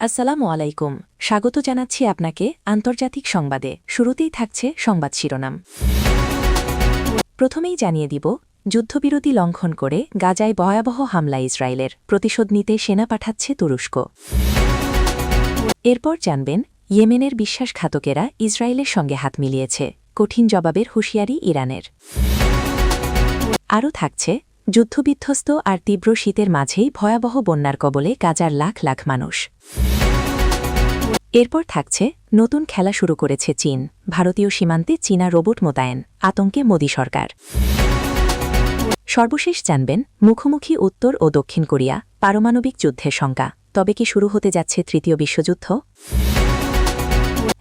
আসসালামু আলাইকুম। স্বাগত জানাচ্ছি আপনাকে আন্তর্জাতিক সংবাদে। শুরুতেই থাকছে সংবাদ শিরোনাম। প্রথমেই জানিয়ে দিব, যুদ্ধবিরতি লঙ্ঘন করে গাজায় ভয়াবহ হামলা ইসরায়েলের, প্রতিশোধ নিতে সেনা পাঠাচ্ছে তুরস্ক। এরপর জানবেন, ইয়েমেনের বিশ্বাসঘাতকেরা ইসরায়েলের সঙ্গে হাত মিলিয়েছে, কঠিন জবাবের হুঁশিয়ারি ইরানের। আরও থাকছে, যুদ্ধবিধ্বস্ত আর তীব্র শীতের মাঝেই ভয়াবহ বন্যার কবলে গাজার লাখ লাখ মানুষ। এরপর থাকছে, নতুন খেলা শুরু করেছে চীন, ভারতীয় সীমান্তে চীনা রোবট মোতায়েন, আতঙ্কে মোদী সরকার। সর্বশেষ জানবেন, মুখোমুখি উত্তর ও দক্ষিণ কোরিয়া, পারমাণবিক যুদ্ধের শঙ্কা, তবে কি শুরু হতে যাচ্ছে তৃতীয় বিশ্বযুদ্ধ?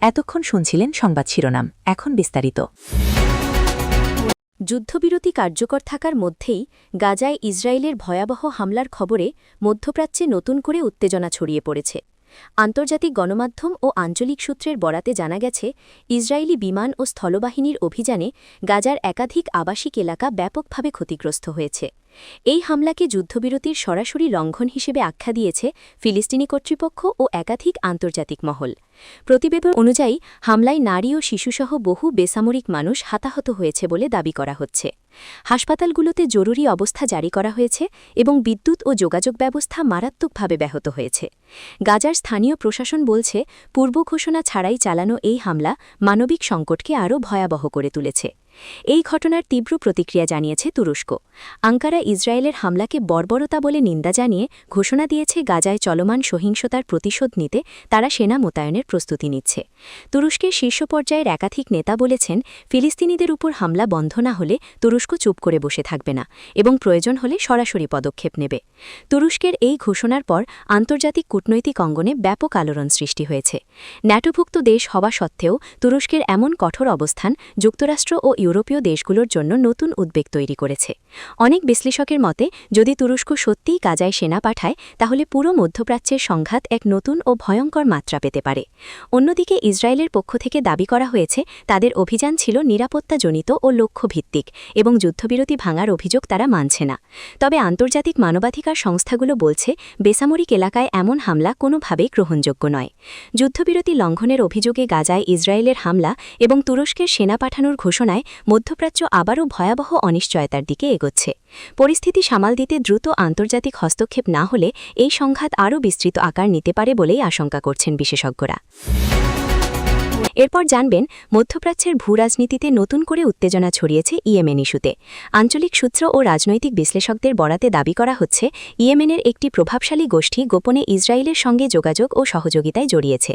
এতক্ষণ শুনছিলেন সংবাদ শিরোনাম, এখন বিস্তারিত। যুদ্ধবিরতি কার্যকর থাকার মধ্যেই গাজায় ইসরায়েলের ভয়াবহ হামলার খবরে মধ্যপ্রাচ্যে নতুন করে উত্তেজনা ছড়িয়ে পড়েছে। আন্তর্জাতিক গণমাধ্যম ও আঞ্চলিক সূত্রের বরাতে জানা গেছে, ইসরায়েলি বিমান ও স্থলবাহিনীর অভিযানে গাজার একাধিক আবাসিক এলাকা ব্যাপকভাবে ক্ষতিগ্রস্ত হয়েছে। এই হামলাকে যুদ্ধবিরতির সরাসরি লঙ্ঘন হিসেবে আখ্যা দিয়েছে ফিলিস্তিনি কর্তৃপক্ষ ও একাধিক আন্তর্জাতিক মহল। প্রতিবেদন অনুযায়ী হামলায় নারী ও শিশুসহ বহু বেসামরিক মানুষ হতাহত হয়েছে বলে দাবি করা হচ্ছে। হাসপাতালগুলোতে জরুরি অবস্থা জারি করা হয়েছে এবং বিদ্যুৎ ও যোগাযোগ ব্যবস্থা মারাত্মকভাবে ব্যাহত হয়েছে। গাজার স্থানীয় প্রশাসন বলছে, পূর্ব ঘোষণা ছাড়াই চালানো এই হামলা মানবিক সংকটকে আরও ভয়াবহ করে তুলেছে। এই ঘটনার তীব্র প্রতিক্রিয়া জানিয়েছে তুরস্ক। আঙ্কারা ইসরায়েলের হামলাকে বর্বরতা বলে নিন্দা জানিয়ে ঘোষণা দিয়েছে, গাজায় চলমান সহিংসতার প্রতিশোধ নিতে তারা সেনা মোতায়েনের প্রস্তুতি নিচ্ছে। তুরস্কের শীর্ষ পর্যায়ের একাধিক নেতা বলেছেন, ফিলিস্তিনিদের উপর হামলা বন্ধ না হলে তুরস্ক চুপ করে বসে থাকবে না এবং প্রয়োজন হলে সরাসরি পদক্ষেপ নেবে। তুরস্কের এই ঘোষণার পর আন্তর্জাতিক কূটনৈতিক অঙ্গনে ব্যাপক আলোড়ন সৃষ্টি হয়েছে। ন্যাটোভুক্ত দেশ হওয়া সত্ত্বেও তুরস্কের এমন কঠোর অবস্থান যুক্তরাষ্ট্র ও ইউরোপীয় দেশগুলোর জন্য নতুন উদ্বেগ তৈরি করেছে। অনেক বিশ্লেষকের মতে, যদি তুরস্ক সত্যিই গাজায় সেনা পাঠায়, তাহলে পুরো মধ্যপ্রাচ্যের সংঘাত এক নতুন ও ভয়ঙ্কর মাত্রা পেতে পারে। অন্যদিকে ইসরায়েলের পক্ষ থেকে দাবি করা হয়েছে, তাদের অভিযান ছিল নিরাপত্তাজনিত ও লক্ষ্যভিত্তিক এবং যুদ্ধবিরতি ভাঙার অভিযোগ তারা মানছে না। তবে আন্তর্জাতিক মানবাধিকার সংস্থাগুলো বলছে, বেসামরিক এলাকায় এমন হামলা কোনোভাবেই গ্রহণযোগ্য নয়। যুদ্ধবিরতি লঙ্ঘনের অভিযোগে গাজায় ইসরায়েলের হামলা এবং তুরস্কের সেনা পাঠানোর ঘোষণায় মধ্যপ্রাচ্য আবারও ভয়াবহ অনিশ্চয়তার দিকে এগোচ্ছে। পরিস্থিতি সামাল দিতে দ্রুত আন্তর্জাতিক হস্তক্ষেপ না হলে এই সংঘাত আরও বিস্তৃত আকার নিতে পারে বলেই আশঙ্কা করছেন বিশেষজ্ঞরা। এরপর জানবেন, মধ্যপ্রাচ্যের ভূরাজনীতিতে নতুন করে উত্তেজনা ছড়িয়েছে ইয়েমেন ইস্যুতে। আঞ্চলিক সূত্র ও রাজনৈতিক বিশ্লেষকদের বরাতে দাবি করা হচ্ছে, ইয়েমেনের একটি প্রভাবশালী গোষ্ঠী গোপনে ইসরায়েলের সঙ্গে যোগাযোগ ও সহযোগিতায় জড়িয়েছে।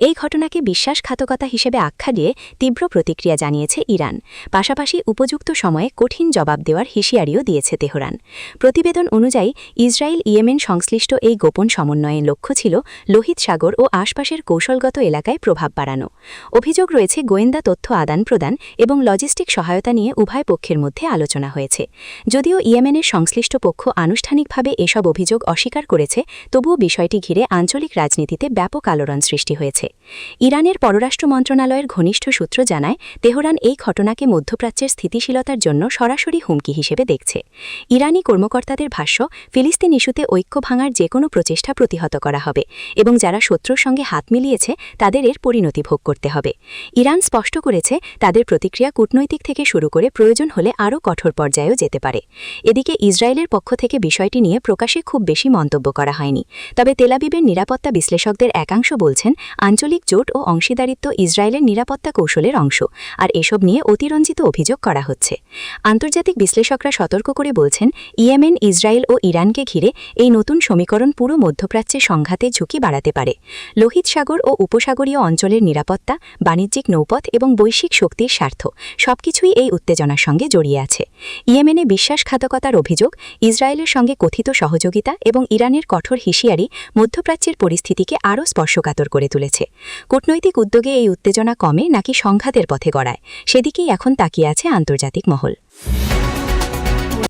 এই ঘটনাকে বিশ্বাসঘাতকতা হিসেবে আখ্যা দিয়ে তীব্র প্রতিক্রিয়া জানিয়েছে ইরান। পাশাপাশি উপযুক্ত সময়ে কঠিন জবাব দেওয়ার হুঁশিয়ারিও দিয়েছে তেহরান। প্রতিবেদন অনুযায়ী, ইসরায়েল ইয়েমেন সংশ্লিষ্ট এই গোপন সমন্বয়ের লক্ষ্য ছিল লোহিত সাগর ও আশপাশের কৌশলগত এলাকায় প্রভাব বাড়ানো। অভিযোগ রয়েছে, গোয়েন্দা তথ্য আদান প্রদান এবং লজিস্টিক সহায়তা নিয়ে উভয় পক্ষের মধ্যে আলোচনা হয়েছে। যদিও ইয়েমেনের সংশ্লিষ্ট পক্ষ আনুষ্ঠানিকভাবে এসব অভিযোগ অস্বীকার করেছে, তবুও বিষয়টি ঘিরে আঞ্চলিক রাজনীতিতে ব্যাপক আলোড়ন সৃষ্টি হয়েছে। ইরানের পররাষ্ট্র মন্ত্রণালয়ের ঘনিষ্ঠ সূত্র জানায়, তেহরান এই ঘটনাকে মধ্যপ্রাচ্যের স্থিতিশীলতার জন্য সরাসরি হুমকি হিসেবে দেখছে। ইরানি কর্মকর্তাদের ভাষ্য, ফিলিস্তিন ইস্যুতে ঐক্য ভাঙার যে কোনো প্রচেষ্টা প্রতিহত করা হবে এবং যারা শত্রুর সঙ্গে হাত মিলিয়েছে তাদের এর পরিণতি ভোগ করতে হবে। ইরান স্পষ্ট করেছে, তাদের প্রতিক্রিয়া কূটনৈতিক থেকে শুরু করে প্রয়োজন হলে আরও কঠোর পর্যায়েও যেতে পারে। এদিকে ইসরায়েলের পক্ষ থেকে বিষয়টি নিয়ে প্রকাশ্যে খুব বেশি মন্তব্য করা হয়নি। তবে তেলাবিবের নিরাপত্তা বিশ্লেষকদের একাংশ বলছেন, আঞ্চলিক জোট ও অংশীদারিত্ব ইসরায়েলের নিরাপত্তা কৌশলের অংশ, আর এসব নিয়ে অতিরঞ্জিত অভিযোগ করা হচ্ছে। আন্তর্জাতিক বিশ্লেষকরা সতর্ক করে বলছেন, ইয়েমেন, ইসরায়েল ও ইরানকে ঘিরে এই নতুন সমীকরণ পুরো মধ্যপ্রাচ্যে সংঘাতে ঝুঁকি বাড়াতে পারে। লোহিত সাগর ও উপসাগরীয় অঞ্চলের নিরাপত্তা, বাণিজ্যিক নৌপথ এবং বৈশ্বিক শক্তির স্বার্থ সবকিছুই এই উত্তেজনার সঙ্গে জড়িয়ে আছে। ইয়েমেনে বিশ্বাসঘাতকতার অভিযোগ, ইসরায়েলের সঙ্গে কথিত সহযোগিতা এবং ইরানের কঠোর হুঁশিয়ারি মধ্যপ্রাচ্যের পরিস্থিতিকে আরও স্পর্শকাতর করে তুলেছে। কূটনৈতিক উদ্যোগে এই উত্তেজনা কমে নাকি সংঘাতের পথে গড়ায়, সেদিকেই এখন তাকিয়ে আছে আন্তর্জাতিক মহল।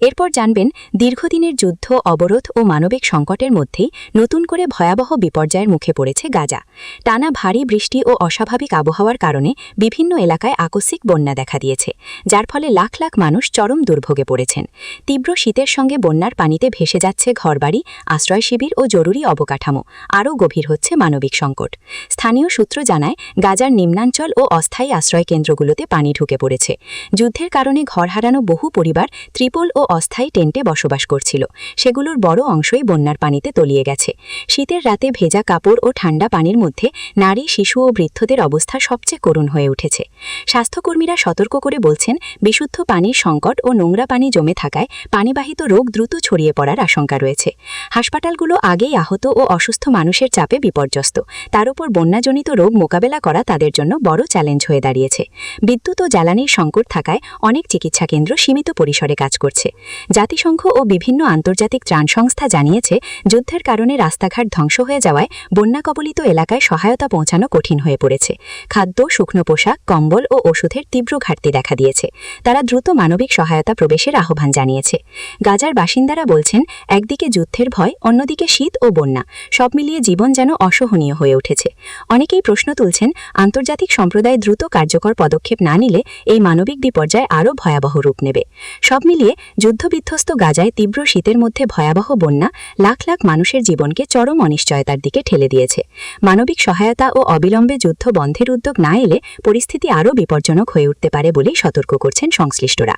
এরপর জানবেন দীর্ঘদিনের যুদ্ধ, অবরোধ ও মানবিক সংকটের মধ্যেই নতুন করে ভয়াবহ বিপর্যয়ের মুখে পড়েছে গাজা। টানা ভারী বৃষ্টি ও অস্বাভাবিক আবহাওয়ার কারণে বিভিন্ন এলাকায় আকস্মিক বন্যা দেখা দিয়েছে, যার ফলে লাখ লাখ মানুষ চরম দুর্ভোগে পড়েছেন। তীব্র শীতের সঙ্গে বন্যার পানিতে ভেসে যাচ্ছে ঘরবাড়ি, আশ্রয় শিবির ও জরুরি অবকাঠামো। আরও গভীর হচ্ছে মানবিক সংকট। স্থানীয় সূত্র জানায়, গাজার নিম্নাঞ্চল ও অস্থায়ী আশ্রয় কেন্দ্রগুলোতে পানি ঢুকে পড়েছে। যুদ্ধের কারণে ঘর হারানো বহু পরিবার ত্রিপল ও অস্থায়ী টেন্টে বসবাস করছিল, সেগুলোর বড় অংশই বন্যার পানিতে তলিয়ে গেছে। শীতের রাতে ভেজা কাপড় ও ঠান্ডা পানির মধ্যে নারী, শিশু ও বৃদ্ধদের অবস্থা সবচেয়ে করুণ হয়ে উঠেছে। স্বাস্থ্যকর্মীরা সতর্ক করে বলছেন, বিশুদ্ধ পানির সংকট ও নোংরা পানি জমে থাকায় পানিবাহিত রোগ দ্রুত ছড়িয়ে পড়ার আশঙ্কা রয়েছে। হাসপাতালগুলো আগেই আহত ও অসুস্থ মানুষের চাপে বিপর্যস্ত, তার উপর বন্যাজনিত রোগ মোকাবেলা করা তাদের জন্য বড় চ্যালেঞ্জ হয়ে দাঁড়িয়েছে। বিদ্যুৎ ও জ্বালানির সংকট থাকায় অনেক চিকিৎসা কেন্দ্র সীমিত পরিসরে কাজ করছে। জাতিসংঘ ও বিভিন্ন আন্তর্জাতিক ত্রাণ সংস্থা জানিয়েছে, যুদ্ধের কারণে রাস্তাঘাট ধ্বংস হয়ে যাওয়ায় বন্যা কবলিত এলাকায় সহায়তা পৌঁছানো কঠিন হয়ে পড়েছে। খাদ্য, শুকনো পোশাক, কম্বল ও ওষুধের তীব্র ঘাটতি দেখা দিয়েছে। তারা দ্রুত মানবিক সহায়তা প্রবেশের আহ্বান জানিয়েছে। গাজার বাসিন্দারা বলছেন, একদিকে যুদ্ধের ভয়, অন্যদিকে শীত ও বন্যা, সব মিলিয়ে জীবন যেন অসহনীয় হয়ে উঠেছে। অনেকেই প্রশ্ন তুলছেন, আন্তর্জাতিক সম্প্রদায় দ্রুত কার্যকর পদক্ষেপ না নিলে এই মানবিক বিপর্যয় আরও ভয়াবহ রূপ নেবে। সব মিলিয়ে যুদ্ধবিধ্বস্ত গাজায় তীব্র শীতের মধ্যে ভয়াবহ বন্যা লাখ লাখ মানুষের জীবনকে চরম অনিশ্চয়তার দিকে ঠেলে দিয়েছে। মানবিক সহায়তা ও অবিলম্বে যুদ্ধ বন্ধের উদ্যোগ না এলে পরিস্থিতি আরও বিপজ্জনক হয়ে উঠতে পারে বলেই সতর্ক করছেন সংশ্লিষ্টরা।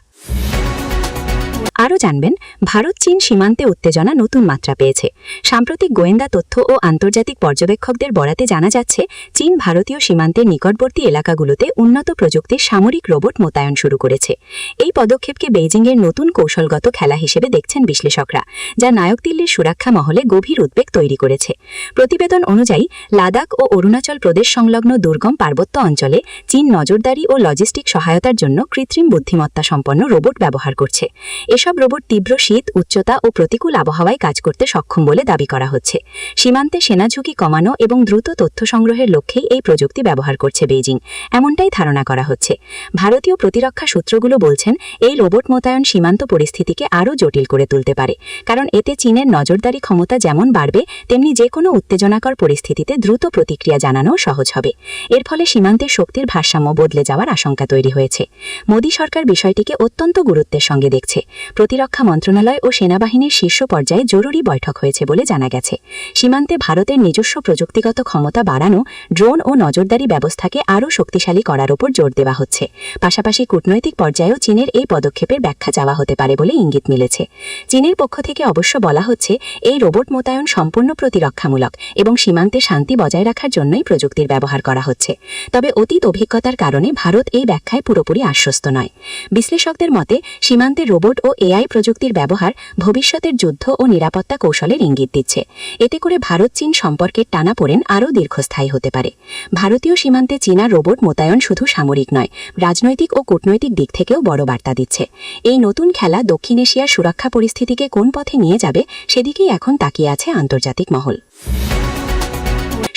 আরও জানবেন, ভারত-চীন সীমান্তে উত্তেজনা নতুন মাত্রা পেয়েছে। সাম্প্রতিক গোয়েন্দা তথ্য ও আন্তর্জাতিক পর্যবেক্ষকদের বরাতে জানা যাচ্ছে, চীন ভারতীয় সীমান্তের নিকটবর্তী এলাকাগুলোতে উন্নত প্রযুক্তির সামরিক রোবট মোতায়েন শুরু করেছে। এই পদক্ষেপকে বেইজিংয়ের নতুন কৌশলগত খেলা হিসেবে দেখছেন বিশ্লেষকরা, যা নায়ক দিল্লির সুরক্ষা মহলে গভীর উদ্বেগ তৈরি করেছে। প্রতিবেদন অনুযায়ী, লাদাখ ও অরুণাচল প্রদেশ সংলগ্ন দুর্গম পার্বত্য অঞ্চলে চীন নজরদারি ও লজিস্টিক সহায়তার জন্য কৃত্রিম বুদ্ধিমত্তা সম্পন্ন রোবট ব্যবহার করছে। এসব রোবট তীব্র শীত, উচ্চতা ও প্রতিকূল আবহাওয়ায় কাজ করতে সক্ষম বলে দাবি করা হচ্ছে। সীমান্তে সেনা ঝুঁকি কমানো এবং দ্রুত তথ্য সংগ্রহের লক্ষ্যেই এই প্রযুক্তি ব্যবহার করছে বেইজিং, এমনটাই ধারণা করা হচ্ছে। ভারতীয় প্রতিরক্ষা সূত্রগুলো বলছেন, এই রোবট মোতায়েন সীমান্ত পরিস্থিতিকে আরও জটিল করে তুলতে পারে, কারণ এতে চীনের নজরদারি ক্ষমতা যেমন বাড়বে, তেমনি যে কোনো উত্তেজনাকর পরিস্থিতিতে দ্রুত প্রতিক্রিয়া জানানো সহজ হবে। এর ফলে সীমান্তের শক্তির ভারসাম্য বদলে যাওয়ার আশঙ্কা তৈরি হয়েছে। মোদী সরকার বিষয়টিকে অত্যন্ত গুরুত্বের সঙ্গে দেখছে। প্রতিরক্ষা মন্ত্রণালয় ও সেনাবাহিনীর শীর্ষ পর্যায়ে জরুরি বৈঠক হয়েছে বলে জানা গেছে। সীমান্তে ভারতের নিজস্ব প্রযুক্তিগত ক্ষমতা বাড়ানো, ড্রোন ও নজরদারি ব্যবস্থাকে আরও শক্তিশালী করার উপর জোর দেওয়া হচ্ছে। পাশাপাশি কূটনৈতিক পর্যায়েও চীনের এই পদক্ষেপের ব্যাখ্যা চাওয়া হতে পারে বলে ইঙ্গিত মিলেছে। চীনের পক্ষ থেকে অবশ্য বলা হচ্ছে, এই রোবট মোতায়েন সম্পূর্ণ প্রতিরক্ষামূলক এবং সীমান্তে শান্তি বজায় রাখার জন্যই প্রযুক্তির ব্যবহার করা হচ্ছে। তবে অতীত অভিজ্ঞতার কারণে ভারত এই ব্যাখ্যায় পুরোপুরি আশ্বস্ত নয়। বিশ্লেষকদের মতে, সীমান্তে রোবট ও এআই প্রযুক্তির ব্যবহার ভবিষ্যতের যুদ্ধ ও নিরাপত্তা কৌশলের ইঙ্গিত দিচ্ছে। এতে করে ভারত-চীন সম্পর্কের টানাপোড়েন আরও দীর্ঘস্থায়ী হতে পারে। ভারতীয় সীমান্তে চীনা রোবট মোতায়েন শুধু সামরিক নয়, রাজনৈতিক ও কূটনৈতিক দিক থেকেও বড় বার্তা দিচ্ছে। এই নতুন খেলা দক্ষিণ এশিয়ার সুরক্ষা পরিস্থিতিকে কোন পথে নিয়ে যাবে, সেদিকেই এখন তাকিয়ে আছে আন্তর্জাতিক মহল।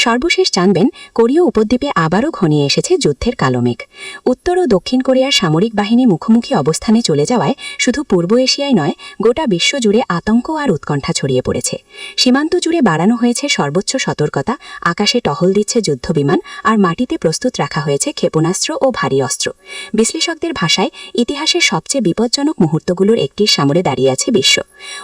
সর্বশেষ জানবেন, কোরীয় উপদ্বীপে আবারও ঘনিয়ে এসেছে যুদ্ধের কালো মেঘ। উত্তর ও দক্ষিণ কোরিয়ার সামরিক বাহিনী মুখোমুখি অবস্থানে চলে যাওয়ায় শুধু পূর্ব এশিয়ায় নয়, গোটা বিশ্বজুড়ে আতঙ্ক আর উৎকণ্ঠা ছড়িয়ে পড়েছে। সীমান্ত জুড়ে বাড়ানো হয়েছে সর্বোচ্চ সতর্কতা, আকাশে টহল দিচ্ছে যুদ্ধবিমান, আর মাটিতে প্রস্তুত রাখা হয়েছে ক্ষেপণাস্ত্র ও ভারী অস্ত্র। বিশ্লেষকদের ভাষায়, ইতিহাসের সবচেয়ে বিপজ্জনক মুহূর্তগুলোর একটির সামনে দাঁড়িয়ে আছে বিশ্ব।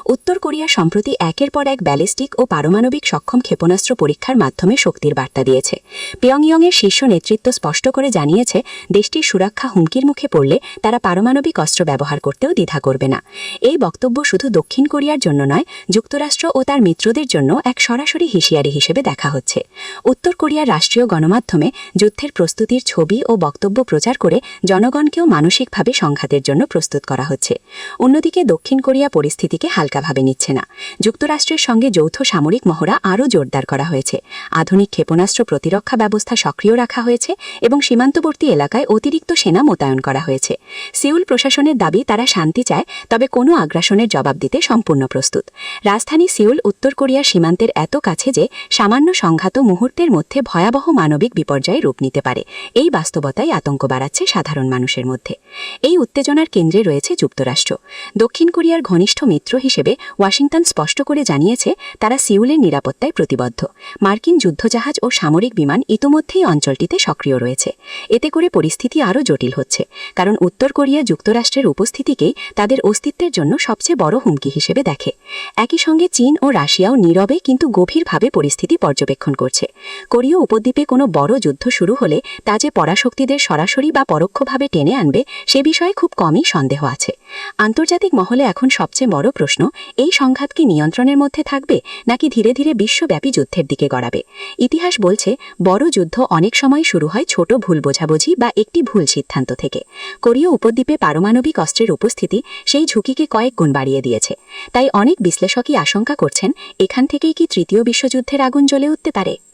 উত্তর কোরিয়া সম্প্রতি একের পর এক ব্যালিস্টিক ও পারমাণবিক সক্ষম ক্ষেপণাস্ত্র পরীক্ষার মাধ্যমে শক্তির বার্তা দিয়েছে। পিয়ংইয়ংয়ের শীর্ষ নেতৃত্ব স্পষ্ট করে জানিয়েছে, দেশটির সুরক্ষা হুমকির মুখে পড়লে তারা পারমাণবিক অস্ত্র ব্যবহার করতেও দ্বিধা করবে না। এই বক্তব্য শুধু দক্ষিণ কোরিয়ার জন্য নয়, যুক্তরাষ্ট্র ও তার মিত্রদের জন্য এক সরাসরি হুঁশিয়ারি হিসেবে দেখা হচ্ছে। উত্তর কোরিয়ার রাষ্ট্রীয় গণমাধ্যমে যুদ্ধের প্রস্তুতির ছবি ও বক্তব্য প্রচার করে জনগণকেও মানসিকভাবে সংঘাতের জন্য প্রস্তুত করা হচ্ছে। অন্যদিকে দক্ষিণ কোরিয়া পরিস্থিতিকে হালকাভাবে নিচ্ছে না। যুক্তরাষ্ট্রের সঙ্গে যৌথ সামরিক মহড়া আরও জোরদার করা হয়েছে। আধুনিক আধুনিক ক্ষেপণাস্ত্র প্রতিরক্ষা ব্যবস্থা সক্রিয় রাখা হয়েছে এবং সীমান্তবর্তী এলাকায় অতিরিক্ত সেনা মোতায়েন করা হয়েছে। সিউল প্রশাসনের দাবি তারা শান্তি চায়, তবে কোনো আগ্রাসনের জবাব দিতে সম্পূর্ণ প্রস্তুত। রাজধানী সিউল উত্তর কোরিয়ার সীমান্তের এত কাছে যে সামান্য সংঘাত মুহূর্তের মধ্যে ভয়াবহ মানবিক বিপর্যয়ে রূপ নিতে পারে। এই বাস্তবতাই আতঙ্ক বাড়াচ্ছে সাধারণ মানুষের মধ্যে। এই উত্তেজনার কেন্দ্রে রয়েছে যুক্তরাষ্ট্র। দক্ষিণ কোরিয়ার ঘনিষ্ঠ মিত্র হিসেবে ওয়াশিংটন স্পষ্ট করে জানিয়েছে তারা সিউলের নিরাপত্তায় প্রতিবদ্ধ। মার্কিন যুদ্ধজাহাজ ও সামরিক বিমান ইতোমধ্যেই অঞ্চলটিতে সক্রিয় রয়েছে। এতে করে পরিস্থিতি আরও জটিল হচ্ছে, কারণ উত্তর কোরিয়া যুক্তরাষ্ট্রের উপস্থিতিকেই তাদের অস্তিত্বের জন্য সবচেয়ে বড় হুমকি হিসেবে দেখে। একই সঙ্গে চীন ও রাশিয়াও নীরবে কিন্তু গভীরভাবে পরিস্থিতি পর্যবেক্ষণ করছে। কোরীয় উপদ্বীপে কোনো বড় যুদ্ধ শুরু হলে তা যে পরাশক্তিদের সরাসরি বা পরোক্ষভাবে টেনে আনবে সে বিষয়ে খুব কমই সন্দেহ আছে। আন্তর্জাতিক মহলে এখন সবচেয়ে বড় প্রশ্ন, এই সংঘাত কি নিয়ন্ত্রণের মধ্যে থাকবে নাকি ধীরে ধীরে বিশ্বব্যাপী যুদ্ধের দিকে গড়াবে? ইতিহাস বলছে বড় যুদ্ধ অনেক সময় শুরু হয় ছোট ভুল বোঝাবুঝি বা একটি ভুল সিদ্ধান্ত থেকে। কোরীয় উপদ্বীপে পারমাণবিক অস্ত্রের উপস্থিতি সেই ঝুঁকিকে কয়েক গুণ বাড়িয়ে দিয়েছে। তাই অনেক বিশ্লেষকই আশঙ্কা করছেন এখান থেকেই কি তৃতীয় বিশ্বযুদ্ধের আগুন জ্বলে উঠতে পারে।